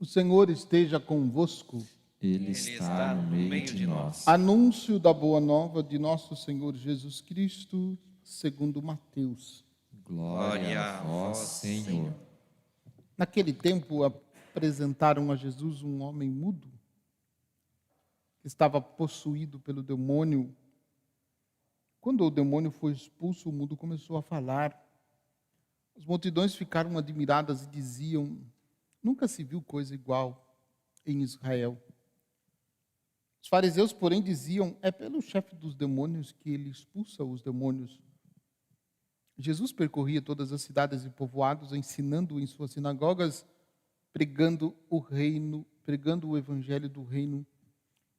O Senhor esteja convosco. Ele está no meio de nós. Anúncio da boa nova de nosso Senhor Jesus Cristo, segundo Mateus. Glória a vós, Senhor. Naquele tempo apresentaram a Jesus um homem mudo, que estava possuído pelo demônio. Quando o demônio foi expulso, o mudo começou a falar. As multidões ficaram admiradas e diziam: nunca se viu coisa igual em Israel. Os fariseus, porém, diziam: é pelo chefe dos demônios que ele expulsa os demônios. Jesus percorria todas as cidades e povoados, ensinando em suas sinagogas, pregando o evangelho do reino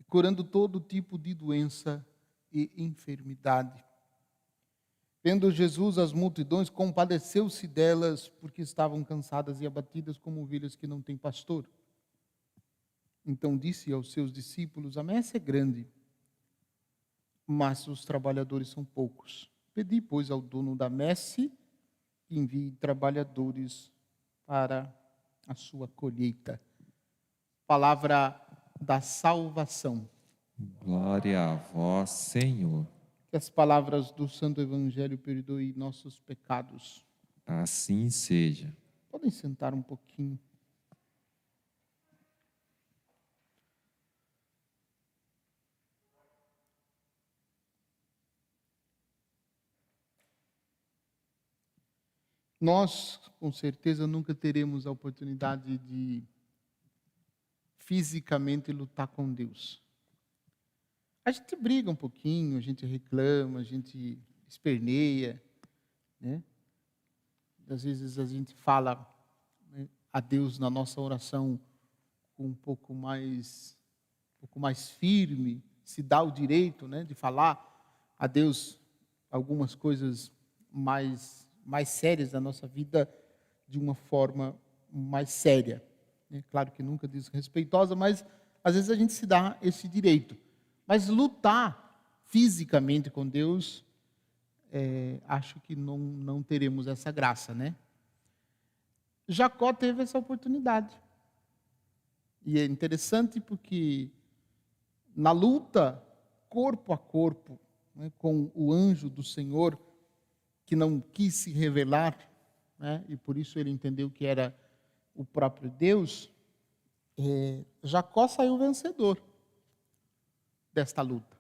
e curando todo tipo de doença e enfermidade. Vendo Jesus as multidões, compadeceu-se delas, porque estavam cansadas e abatidas como ovelhas que não têm pastor. Então disse aos seus discípulos: a messe é grande, mas os trabalhadores são poucos. Pedi, pois, ao dono da messe que envie trabalhadores para a sua colheita. Palavra da salvação. Glória a vós, Senhor. Que as palavras do Santo Evangelho perdoem nossos pecados. Assim seja. Podem sentar um pouquinho. Nós, com certeza, nunca teremos a oportunidade de fisicamente lutar com Deus. A gente briga um pouquinho, a gente reclama, a gente esperneia, né? Às vezes a gente fala, né, a Deus na nossa oração com um pouco mais firme, se dá o direito, né, de falar a Deus algumas coisas mais sérias da nossa vida de uma forma mais séria. Claro que nunca desrespeitosa, mas às vezes a gente se dá esse direito. Mas lutar fisicamente com Deus, acho que não teremos essa graça, né? Jacó teve essa oportunidade. E é interessante porque na luta, corpo a corpo, né, com o anjo do Senhor, que não quis se revelar, né, e por isso ele entendeu que era o próprio Deus, Jacó saiu vencedor desta luta.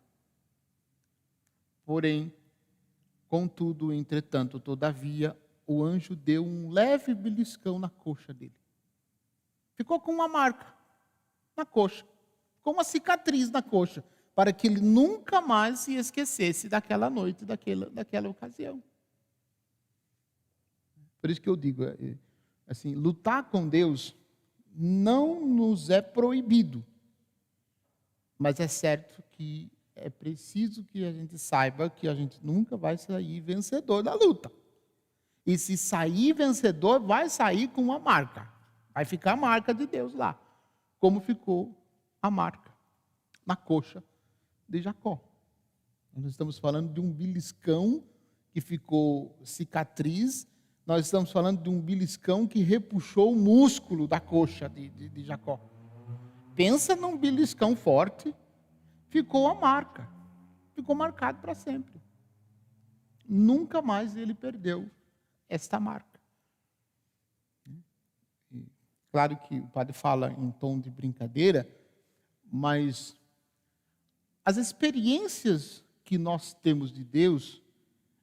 Porém, contudo, entretanto, todavia, o anjo deu um leve beliscão na coxa dele. Ficou com uma marca na coxa, com uma cicatriz na coxa, para que ele nunca mais se esquecesse daquela noite, daquela ocasião. Por isso que eu digo, assim, lutar com Deus não nos é proibido, mas é certo que é preciso que a gente saiba que a gente nunca vai sair vencedor da luta. E se sair vencedor, vai sair com uma marca. Vai ficar a marca de Deus lá, como ficou a marca na coxa de Jacó. Nós estamos falando de um beliscão que ficou cicatriz. Nós estamos falando de um beliscão que repuxou o músculo da coxa de Jacó. Pensa num beliscão forte, ficou a marca. Ficou marcado para sempre. Nunca mais ele perdeu esta marca. Claro que o padre fala em tom de brincadeira, mas as experiências que nós temos de Deus,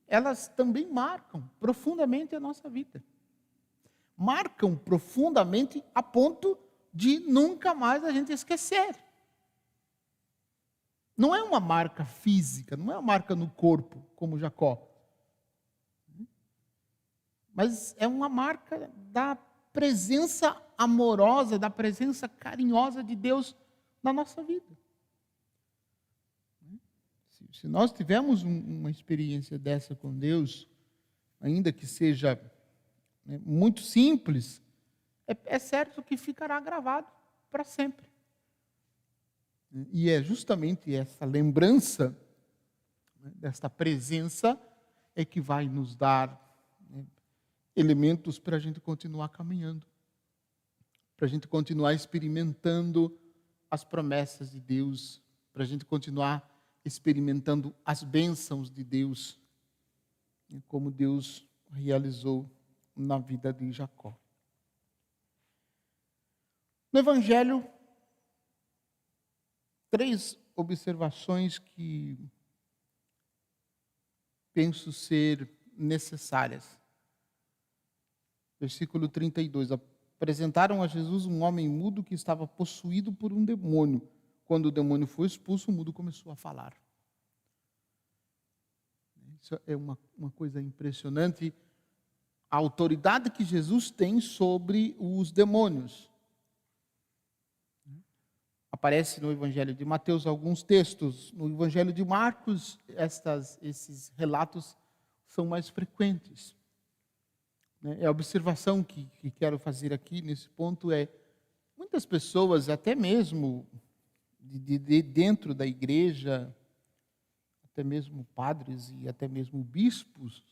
elas também marcam profundamente a nossa vida. Marcam profundamente a ponto de nunca mais a gente esquecer. Não é uma marca física, não é uma marca no corpo, como Jacó. Mas é uma marca da presença amorosa, da presença carinhosa de Deus na nossa vida. Se nós tivermos uma experiência dessa com Deus, ainda que seja, né, muito simples, é certo que ficará gravado para sempre. E é justamente essa lembrança, né, desta presença que vai nos dar, né, elementos para a gente continuar caminhando, para a gente continuar experimentando as promessas de Deus, para a gente continuar experimentando as bênçãos de Deus, como Deus realizou na vida de Jacó. No Evangelho, 3 observações que penso ser necessárias. Versículo 32. Apresentaram a Jesus um homem mudo que estava possuído por um demônio. Quando o demônio foi expulso, o mudo começou a falar. Isso é uma coisa impressionante. A autoridade que Jesus tem sobre os demônios. Aparece no Evangelho de Mateus alguns textos. No Evangelho de Marcos, esses relatos são mais frequentes. A observação que quero fazer aqui nesse ponto é: muitas pessoas, até mesmo de dentro da igreja, até mesmo padres e até mesmo bispos,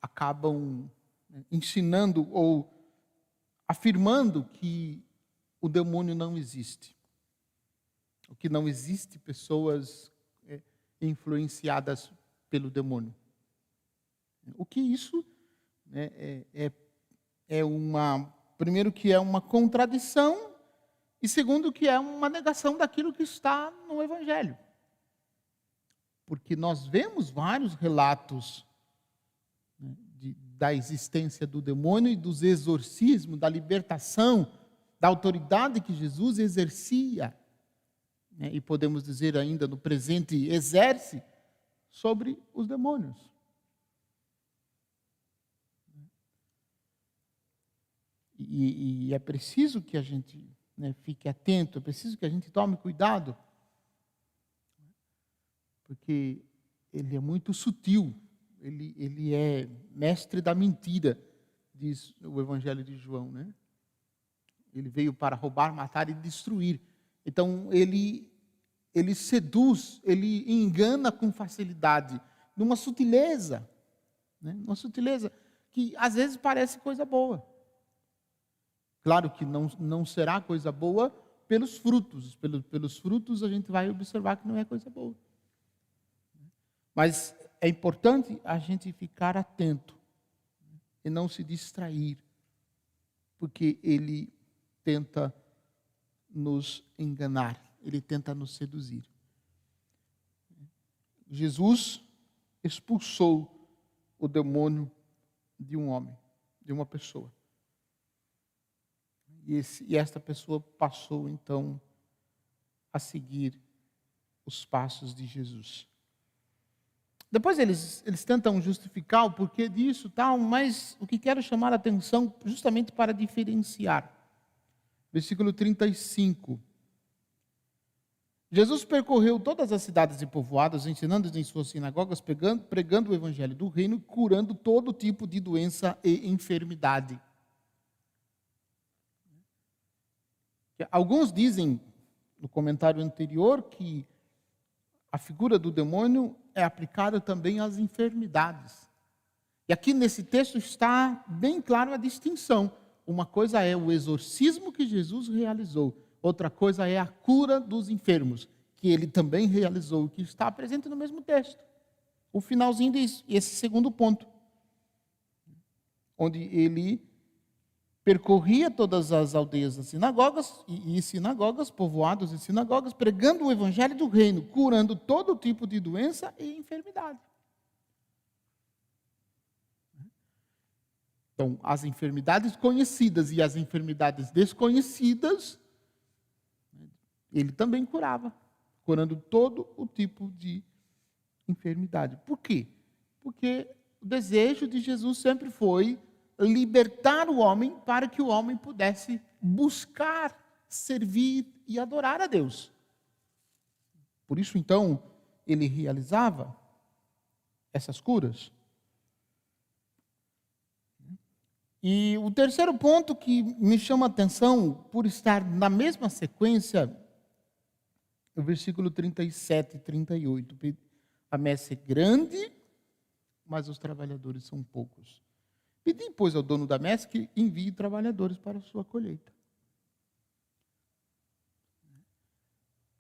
acabam ensinando ou afirmando que o demônio não existe. O que não existe pessoas influenciadas pelo demônio. O que isso primeiro, que é uma contradição, e segundo, que é uma negação daquilo que está no Evangelho. Porque nós vemos vários relatos da existência do demônio e dos exorcismos, da libertação, da autoridade que Jesus exercia, e podemos dizer ainda no presente, exerce sobre os demônios. E é preciso que a gente fique atento, é preciso que a gente tome cuidado, porque ele é muito sutil, ele é mestre da mentira, diz o Evangelho de João, né? Ele veio para roubar, matar e destruir. Então, ele seduz, ele engana com facilidade, numa sutileza, uma sutileza que às vezes parece coisa boa. Claro que não será coisa boa pelos frutos. Pelos frutos a gente vai observar que não é coisa boa. Mas é importante a gente ficar atento e não se distrair, porque ele tenta nos enganar, ele tenta nos seduzir. Jesus expulsou o demônio de um homem, de uma pessoa. E esta pessoa passou, então, a seguir os passos de Jesus. Depois eles tentam justificar o porquê disso, mas o que quero chamar a atenção, justamente para diferenciar. Versículo 35. Jesus percorreu todas as cidades e povoados, ensinando em suas sinagogas, pregando o evangelho do reino, curando todo tipo de doença e enfermidade. Alguns dizem, no comentário anterior, que a figura do demônio é aplicada também às enfermidades. E aqui nesse texto está bem claro a distinção. Uma coisa é o exorcismo que Jesus realizou, outra coisa é a cura dos enfermos, que ele também realizou, que está presente no mesmo texto. O finalzinho disso, esse segundo ponto, onde ele percorria todas as aldeias das sinagogas e sinagogas, povoados e sinagogas, pregando o evangelho do reino, curando todo tipo de doença e enfermidade. Então, as enfermidades conhecidas e as enfermidades desconhecidas, ele também curava, curando todo o tipo de enfermidade. Por quê? Porque o desejo de Jesus sempre foi libertar o homem para que o homem pudesse buscar, servir e adorar a Deus. Por isso, então, ele realizava essas curas. E o terceiro ponto que me chama a atenção, por estar na mesma sequência, o versículo 37 e 38. A messe é grande, mas os trabalhadores são poucos. Pedi, pois, ao dono da messe que envie trabalhadores para a sua colheita.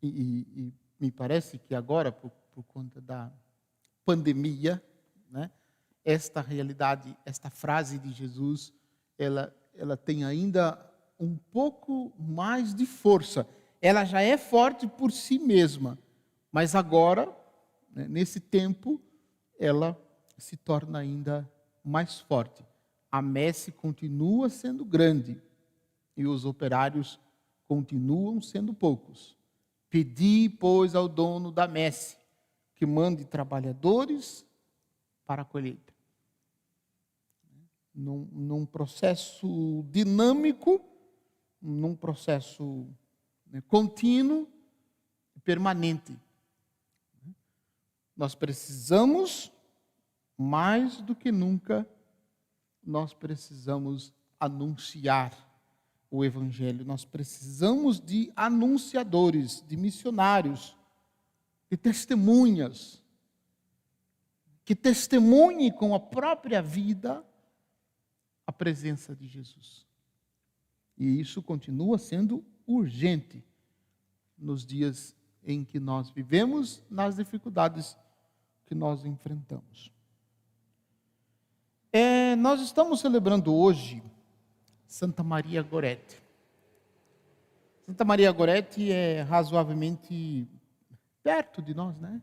E me parece que agora, por conta da pandemia, né, esta realidade, esta frase de Jesus, ela tem ainda um pouco mais de força. Ela já é forte por si mesma, mas agora, né, nesse tempo, ela se torna ainda mais forte. A messe continua sendo grande e os operários continuam sendo poucos. Pedi, pois, ao dono da messe que mande trabalhadores para a colheita. Num processo dinâmico, num processo, né, contínuo e permanente. Nós precisamos, mais do que nunca, nós precisamos anunciar o Evangelho. Nós precisamos de anunciadores, de missionários, de testemunhas, que testemunhem com a própria vida a presença de Jesus. E isso continua sendo urgente nos dias em que nós vivemos, nas dificuldades que nós enfrentamos. Nós estamos celebrando hoje Santa Maria Gorete. Santa Maria Gorete é razoavelmente perto de nós, né?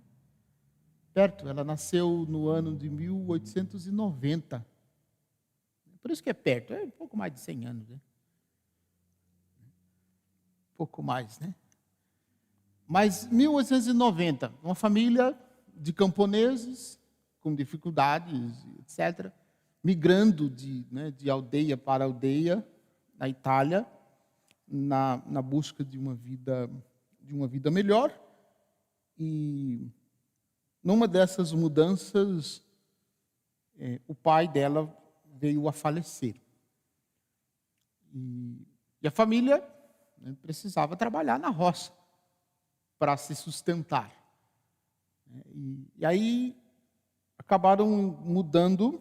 Perto. Ela nasceu no ano de 1890. Por isso que é perto. É um pouco mais de 100 anos, né? Pouco mais, né? Mas 1890, uma família de camponeses com dificuldades, etc., migrando de aldeia para aldeia na Itália, na busca de uma vida melhor. E numa dessas mudanças, o pai dela veio a falecer. E a família, né, precisava trabalhar na roça para se sustentar. E aí acabaram mudando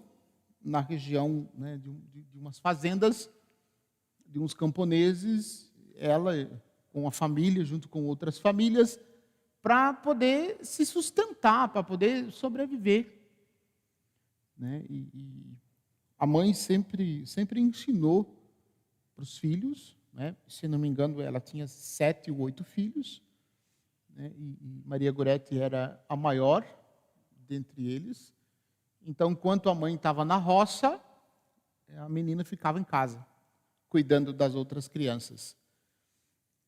na região, né, de umas fazendas, de uns camponeses, ela com a família, junto com outras famílias, para poder se sustentar, para poder sobreviver. Né? E a mãe sempre ensinou para os filhos, né? Se não me engano, ela tinha 7 ou 8 filhos, né? E Maria Gorete era a maior dentre eles. Então, enquanto a mãe estava na roça, a menina ficava em casa, cuidando das outras crianças.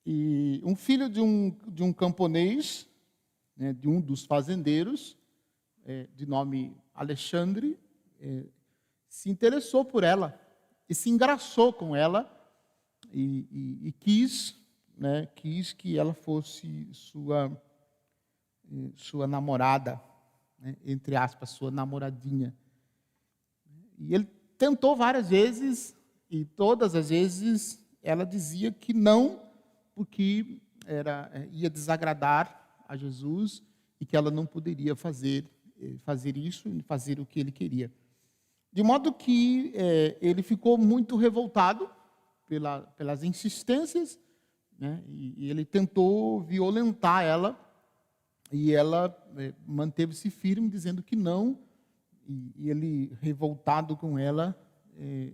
E um filho de um camponês, né, de um dos fazendeiros, de nome Alexandre, se interessou por ela e se engraçou com ela e quis que ela fosse sua namorada, né, entre aspas, sua namoradinha. E ele tentou várias vezes, e todas as vezes ela dizia que não, porque ia desagradar a Jesus e que ela não poderia fazer isso, fazer o que ele queria. De modo que ele ficou muito revoltado pelas insistências, né, e ele tentou violentar ela. E ela manteve-se firme, dizendo que não, e ele, revoltado com ela,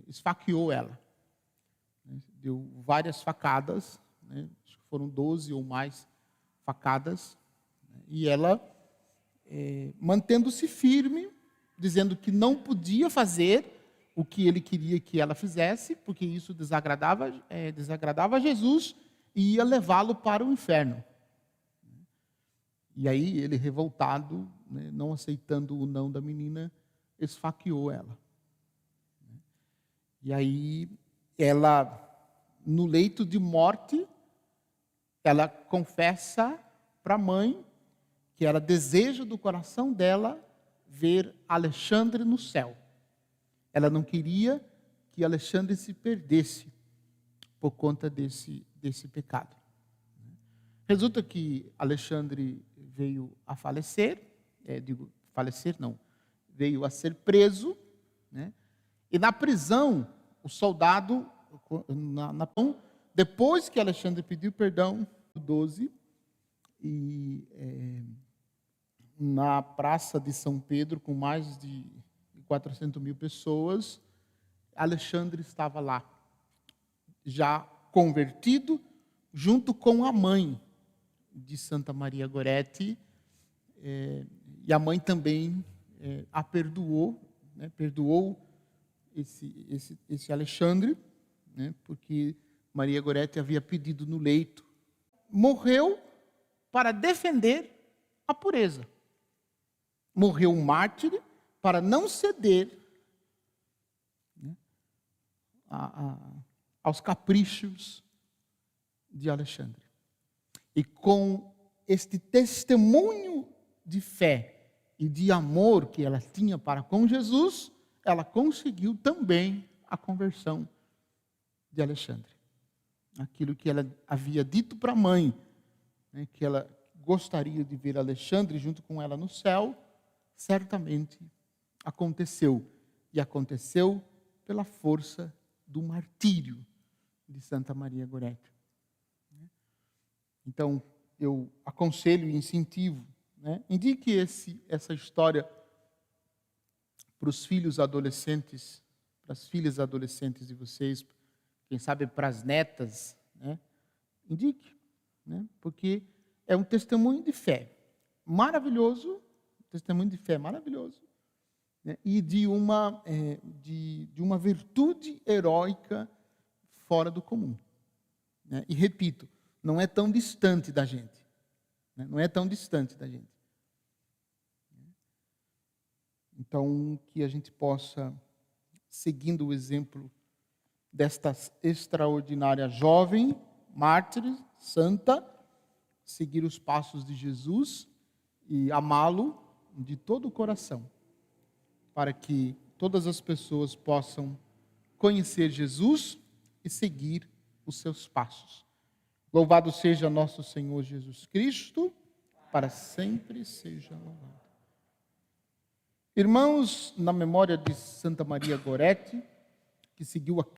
esfaqueou ela. Deu várias facadas, né? Acho que foram 12 ou mais facadas, né? E ela, mantendo-se firme, dizendo que não podia fazer o que ele queria que ela fizesse, porque isso desagradava a Jesus e ia levá-lo para o inferno. E aí ele, revoltado, né, não aceitando o não da menina, esfaqueou ela. E aí ela, no leito de morte, ela confessa para a mãe que era desejo do coração dela ver Alexandre no céu. Ela não queria que Alexandre se perdesse por conta desse pecado. Resulta que Alexandre veio a falecer, veio a ser preso, né? E na prisão, o soldado, depois que Alexandre pediu perdão, 12, e na praça de São Pedro, com mais de 400.000 pessoas, Alexandre estava lá, já convertido, junto com a mãe de Santa Maria Goretti, e a mãe também a perdoou, né, perdoou esse Alexandre, né, porque Maria Goretti havia pedido no leito. Morreu para defender a pureza. Morreu um mártir para não ceder, né, aos caprichos de Alexandre. E com este testemunho de fé e de amor que ela tinha para com Jesus, ela conseguiu também a conversão de Alexandre. Aquilo que ela havia dito para a mãe, né, que ela gostaria de ver Alexandre junto com ela no céu, certamente aconteceu. E aconteceu pela força do martírio de Santa Maria Goretti. Então, eu aconselho e incentivo, né, indique essa história para os filhos adolescentes, para as filhas adolescentes de vocês, quem sabe para as netas, né, indique, né, porque é um testemunho de fé maravilhoso, testemunho de fé maravilhoso, né, e de uma virtude heróica fora do comum, né? E repito, não é tão distante da gente, né? Não é tão distante da gente. Então, que a gente possa, seguindo o exemplo desta extraordinária jovem, mártir, santa, seguir os passos de Jesus e amá-lo de todo o coração, para que todas as pessoas possam conhecer Jesus e seguir os seus passos. Louvado seja nosso Senhor Jesus Cristo, para sempre seja louvado. Irmãos, na memória de Santa Maria Goretti, que seguiu a